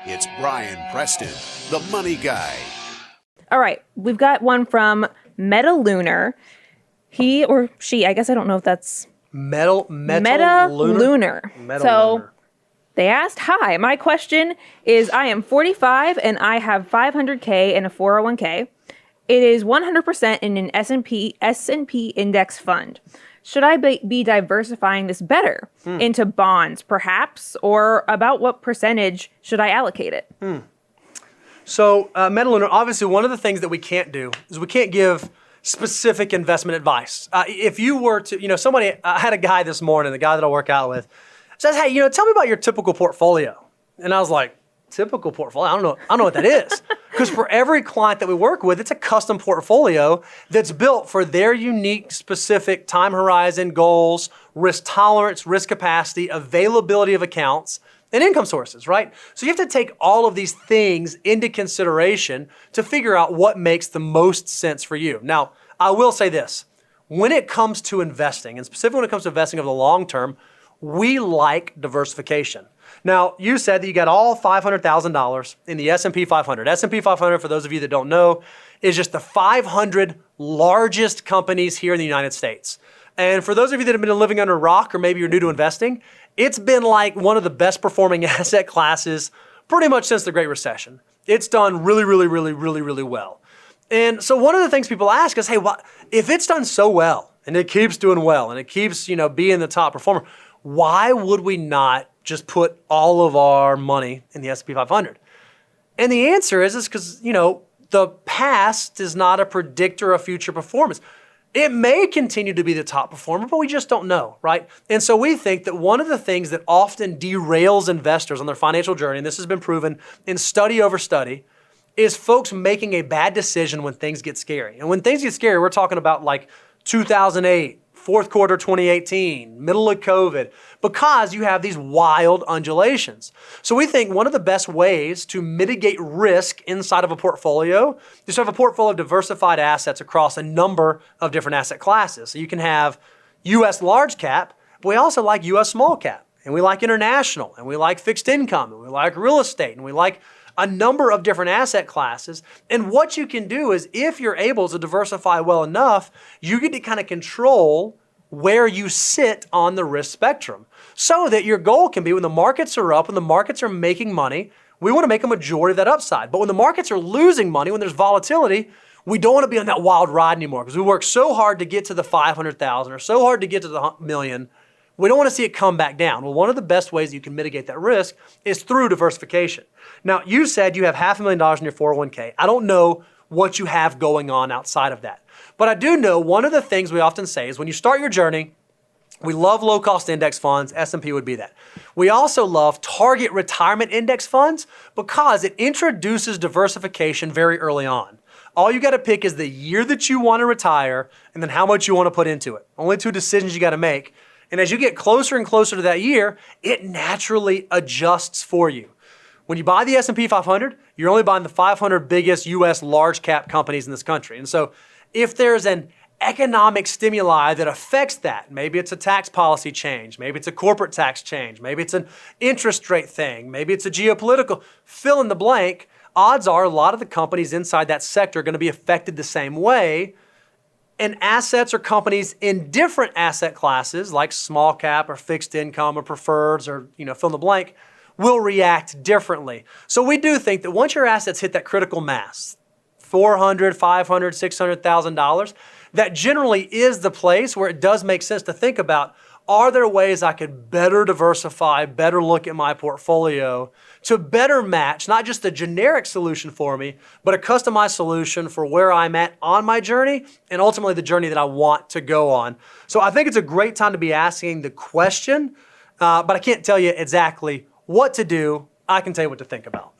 It's Brian Preston, the Money Guy. All right, we've got one from Metalunar. He or she, I guess I don't know if that's... Metalunar. So they asked, hi, my question is, I am 45 and I have $500K in a 401k. It is 100% in an S&P index fund. Should I be diversifying this better into bonds, perhaps? Or about what percentage should I allocate it? So, Metalunar, obviously one of the things that we can't do is we can't give specific investment advice. If you were to, I had a guy this morning, the guy that I work out with, says, hey, tell me about your typical portfolio. And I was like, typical portfolio? I don't know what that is. Because for every client that we work with, it's a custom portfolio that's built for their unique, specific time horizon, goals, risk tolerance, risk capacity, availability of accounts, and income sources, right? So you have to take all of these things into consideration to figure out what makes the most sense for you. Now, I will say this. When it comes to investing, and specifically when it comes to investing over the long term, we like diversification. Now, you said that you got all $500,000 in the S&P 500. S&P 500, for those of you that don't know, is just the 500 largest companies here in the United States. And for those of you that have been living under a rock or maybe you're new to investing, it's been like one of the best performing asset classes pretty much since the Great Recession. It's done really well. And so one of the things people ask is, hey, if it's done so well and it keeps doing well and it keeps, being the top performer, why would we not just put all of our money in the S&P 500? And the answer is because, the past is not a predictor of future performance. It may continue to be the top performer, but we just don't know, right? And so we think that one of the things that often derails investors on their financial journey, and this has been proven in study over study, is folks making a bad decision when things get scary. And when things get scary, we're talking about like 2008, fourth quarter 2018, middle of COVID, because you have these wild undulations. So we think one of the best ways to mitigate risk inside of a portfolio is to have a portfolio of diversified assets across a number of different asset classes. So you can have U.S. large cap, but we also like U.S. small cap, and we like international, and we like fixed income, and we like real estate, and we like a number of different asset classes. And what you can do is if you're able to diversify well enough, you get to kind of control where you sit on the risk spectrum so that your goal can be when the markets are up, when the markets are making money, we want to make a majority of that upside. But when the markets are losing money, when there's volatility, we don't want to be on that wild ride anymore because we work so hard to get to the 500,000 or so hard to get to the million. We don't want to see it come back down. Well, one of the best ways you can mitigate that risk is through diversification. Now, you said you have $500,000 in your 401k. I don't know what you have going on outside of that. But I do know one of the things we often say is when you start your journey, we love low-cost index funds. S&P would be that. We also love target retirement index funds because it introduces diversification very early on. All you got to pick is the year that you want to retire and then how much you want to put into it. Only two decisions you got to make. And as you get closer and closer to that year, it naturally adjusts for you. When you buy the S&P 500, you're only buying the 500 biggest U.S. large cap companies in this country. And so if there's an economic stimuli that affects that, maybe it's a tax policy change, maybe it's a corporate tax change, maybe it's an interest rate thing, maybe it's a geopolitical, fill in the blank, odds are a lot of the companies inside that sector are going to be affected the same way. And assets or companies in different asset classes like small cap or fixed income or preferreds or, fill in the blank, will react differently. So we do think that once your assets hit that critical mass, $400,000, $500,000, $600,000, that generally is the place where it does make sense to think about, are there ways I could better diversify, better look at my portfolio to better match not just a generic solution for me, but a customized solution for where I'm at on my journey and ultimately the journey that I want to go on. So I think it's a great time to be asking the question, but I can't tell you exactly what to do. I can tell you what to think about.